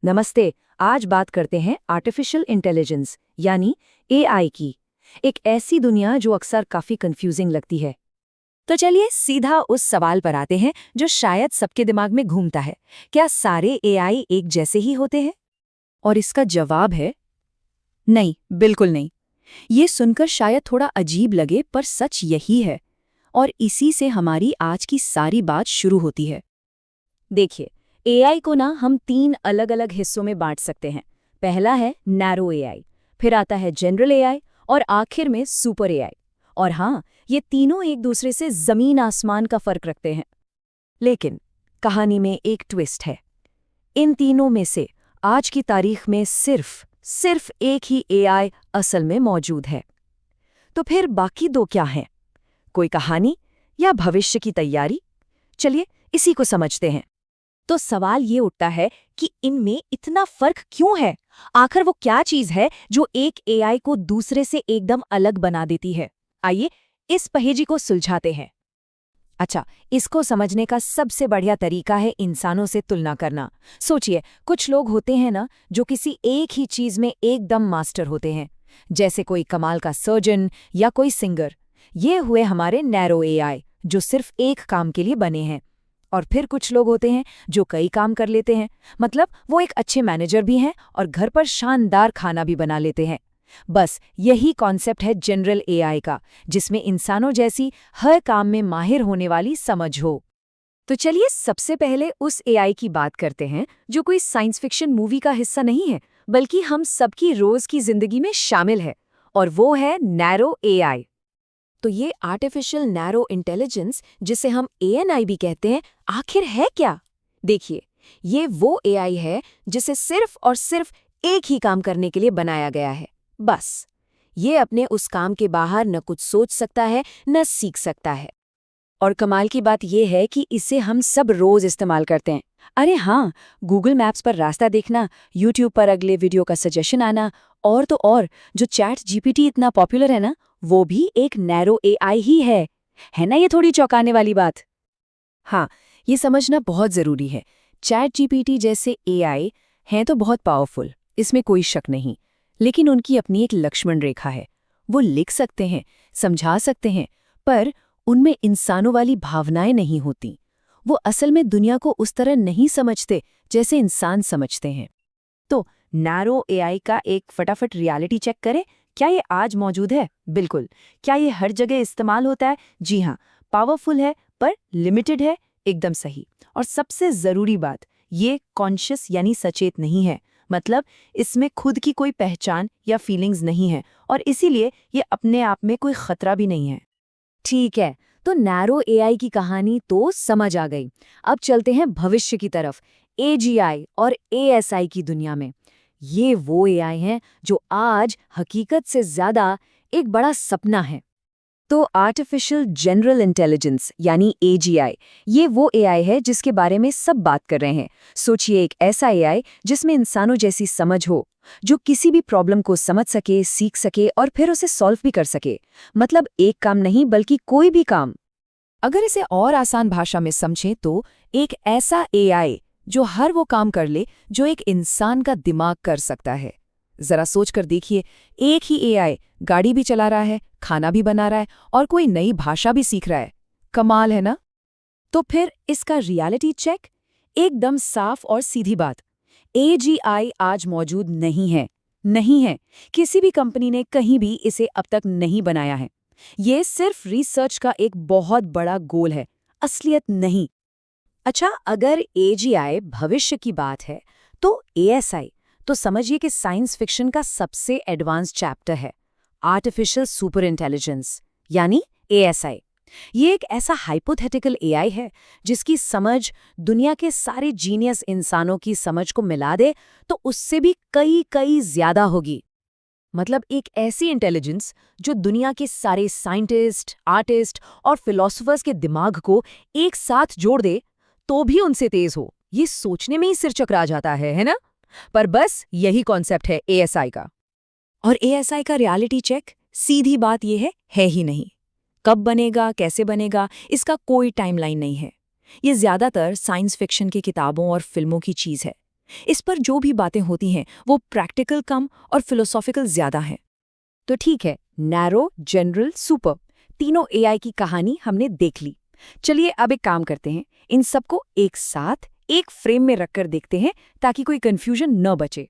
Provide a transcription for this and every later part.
नमस्ते। आज बात करते हैं आर्टिफिशियल इंटेलिजेंस यानी एआई की। एक ऐसी दुनिया जो अक्सर काफी कंफ्यूजिंग लगती है। तो चलिए सीधा उस सवाल पर आते हैं जो शायद सबके दिमाग में घूमता है। क्या सारे एआई एक जैसे ही होते हैं? और इसका जवाब है नहीं, बिल्कुल नहीं। ये सुनकर शायद थोड़ा अजीब लगे पर सच यही है। और इसी से हमारी आज की सारी बात शुरू होती है। देखिए, एआई को ना हम 3 अलग-अलग हिस्सों में बांट सकते हैं। पहला है नैरो एआई, फिर आता है जनरल एआई और आखिर में सुपर एआई। और हाँ, ये तीनों एक दूसरे से जमीन आसमान का फर्क रखते हैं। लेकिन कहानी में एक ट्विस्ट है। इन तीनों में से आज की तारीख में सिर्फ एक ही एआई असल में मौजूद है। तो फिर बाकी दो क्या हैं? कोई कहानी या भविष्य की तैयारी? चलिए इसी को समझते हैं। तो सवाल ये उठता है कि इनमें इतना फर्क क्यों है? आखिर वो क्या चीज है जो एक एआई को दूसरे से एकदम अलग बना देती है? आइए इस पहेली को सुलझाते हैं। अच्छा, इसको समझने का सबसे बढ़िया तरीका है इंसानों से तुलना करना। सोचिए, कुछ लोग होते हैं ना जो किसी एक ही चीज में एकदम मास्टर होते हैं, जैसे कोई कमाल का सर्जन या कोई सिंगर। ये हुए हमारे नैरो एआई जो सिर्फ एक काम के लिए बने हैं। और फिर कुछ लोग होते हैं जो कई काम कर लेते हैं, मतलब वो एक अच्छे मैनेजर भी हैं और घर पर शानदार खाना भी बना लेते हैं। बस यही कॉन्सेप्ट है जनरल एआई का, जिसमें इंसानों जैसी हर काम में माहिर होने वाली समझ हो। तो चलिए सबसे पहले उस एआई की बात करते हैं जो कोई साइंस फिक्शन मूवी का हिस्सा नहीं है, बल्कि हम सबकी रोज की जिंदगी में शामिल है। और वो है नैरो एआई। तो ये आर्टिफिशियल नैरो इंटेलिजेंस, जिसे हम एएनआई भी कहते हैं, आखिर है क्या? देखिए, ये वो एआई है जिसे सिर्फ और सिर्फ एक ही काम करने के लिए बनाया गया है। बस ये अपने उस काम के बाहर न कुछ सोच सकता है न सीख सकता है। और कमाल की बात यह है कि इसे हम सब रोज इस्तेमाल करते हैं। अरे हाँ, गूगल मैप्स पर रास्ता देखना, यूट्यूब पर अगले वीडियो का सजेशन आना, और तो और जो चैट जीपीटी इतना पॉपुलर है ना, वो भी एक नैरो एआई ही है। है ना ये थोड़ी चौंकाने वाली बात? हाँ, ये समझना बहुत जरूरी है। चैट जीपीटी जैसे एआई हैं तो बहुत पावरफुल, इसमें कोई शक नहीं। लेकिन उनकी अपनी एक लक्ष्मण रेखा है। वो लिख सकते हैं, समझा सकते हैं, पर उनमें इंसानों वाली भावनाएं नहीं होती। वो असल में दुनिया को उस तरह नहीं समझते जैसे इंसान समझते हैं। तो नैरो एआई का एक फटाफट रियलिटी चेक करें। क्या ये आज मौजूद है? बिल्कुल। क्या ये हर जगह इस्तेमाल होता है? जी हाँ। पावरफुल है पर लिमिटेड है? एकदम सही। और सबसे जरूरी बात, ये कॉन्शियस यानी सचेत नहीं है। मतलब इसमें खुद की कोई पहचान या फीलिंग्स नहीं है, और इसीलिए ये अपने आप में कोई खतरा भी नहीं है। ठीक है, तो नैरो एआई की कहानी तो समझ आ गई। अब चलते हैं भविष्य की तरफ, एजीआई और एएसआई की दुनिया में। ये वो एआई हैं जो आज हकीकत से ज्यादा एक बड़ा सपना है। तो आर्टिफिशियल जनरल इंटेलिजेंस यानी एजीआई, ये वो एआई है जिसके बारे में सब बात कर रहे हैं। सोचिए, एक ऐसा एआई जिसमें इंसानों जैसी समझ हो, जो किसी भी प्रॉब्लम को समझ सके, सीख सके और फिर उसे सॉल्व भी कर सके। मतलब एक काम नहीं, बल्कि कोई भी काम। अगर इसे और आसान भाषा में समझें तो एक ऐसा एआई जो हर वो काम कर ले जो एक इंसान का दिमाग कर सकता है। जरा सोच कर देखिए, एक ही एआई गाड़ी भी चला रहा है, खाना भी बना रहा है और कोई नई भाषा भी सीख रहा है। कमाल है ना? तो फिर इसका रियलिटी चेक? एकदम साफ और सीधी बात, एजीआई आज मौजूद नहीं है। किसी भी कंपनी ने कहीं भी इसे अब तक नहीं बनाया है। ये सिर्फ रिसर्च का एक बहुत बड़ा गोल है, असलियत नहीं। अच्छा, अगर एजीआई भविष्य की बात है, तो एएसआई तो समझिए कि साइंस फिक्शन का सबसे एडवांस चैप्टर है, आर्टिफिशियल सुपर इंटेलिजेंस यानी एएसआई। ये एक ऐसा हाइपोथेटिकल एआई है जिसकी समझ दुनिया के सारे जीनियस इंसानों की समझ को मिला दे तो उससे भी कई कई ज्यादा होगी। मतलब एक ऐसी इंटेलिजेंस जो दुनिया के सारे साइंटिस्ट, आर्टिस्ट और फिलोसोफर्स के दिमाग को एक साथ जोड़ दे तो भी उनसे तेज हो। ये सोचने में ही सिर चकरा जाता है ना? पर बस यही कॉन्सेप्ट है एएसआई का। और एएसआई का रियलिटी चेक? सीधी बात यह है ही नहीं। कब बनेगा, कैसे बनेगा, इसका कोई टाइमलाइन नहीं है। ये ज्यादातर साइंस फिक्शन की किताबों और फिल्मों की चीज है। इस पर जो भी बातें होती हैं वो प्रैक्टिकल कम और फिलोसॉफिकल ज्यादा हैं। तो ठीक है, नैरो, जनरल, सुपर, तीनों एआई की कहानी हमने देख ली। चलिए अब एक काम करते हैं, इन सबको एक साथ एक फ्रेम में रखकर देखते हैं ताकि कोई कंफ्यूजन न बचे।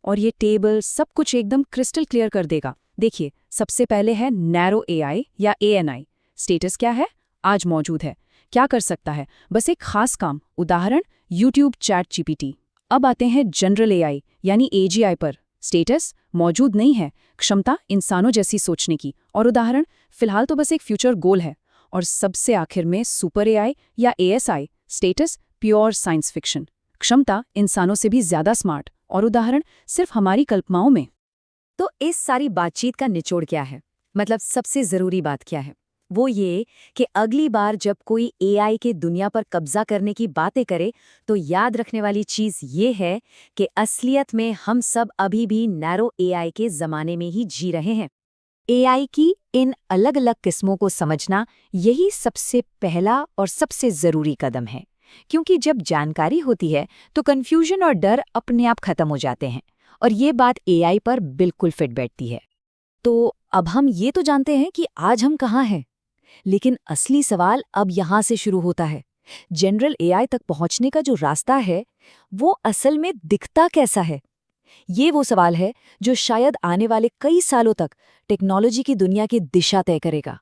और ये टेबल सब कुछ एकदम क्रिस्टल क्लियर कर देगा। देखिए, सबसे पहले है नैरो एआई या एएनआई। स्टेटस क्या है? आज मौजूद है। क्या कर सकता है? बस एक खास काम, उदाहरण यूट्यूब चैट जीपीटी। अब आते हैं जनरल एआई यानी एजीआई पर। स्टेटस मौजूद नहीं है, क्षमता इंसानों जैसी सोचने की, और उदाहरण फिलहाल तो बस एक फ्यूचर गोल है। और सबसे आखिर में सुपर एआई या ASI. Status pure science fiction, क्षमता इंसानों से भी ज्यादा स्मार्ट, और उदाहरण सिर्फ हमारी कल्पनाओं में। तो इस सारी बातचीत का निचोड़ क्या है? मतलब सबसे जरूरी बात क्या है? वो ये कि अगली बार जब कोई एआई के दुनिया पर कब्जा करने की बातें करे तो याद रखने वाली चीज ये है कि असलियत में हम सब अभी भी नैरो एआई के जमाने में ही जी रहे हैं। एआई की इन अलग अलग किस्मों को समझना यही सबसे पहला और सबसे जरूरी कदम है, क्योंकि जब जानकारी होती है तो कन्फ्यूजन और डर अपने आप खत्म हो जाते हैं। और ये बात एआई पर बिल्कुल फिट बैठती है। तो अब हम ये तो जानते हैं कि आज हम कहाँ हैं, लेकिन असली सवाल अब यहाँ से शुरू होता है। जनरल एआई तक पहुँचने का जो रास्ता है वो असल में दिखता कैसा है? ये वो सवाल है जो शायद आने वाले कई सालों तक टेक्नोलॉजी की दुनिया की दिशा तय करेगा।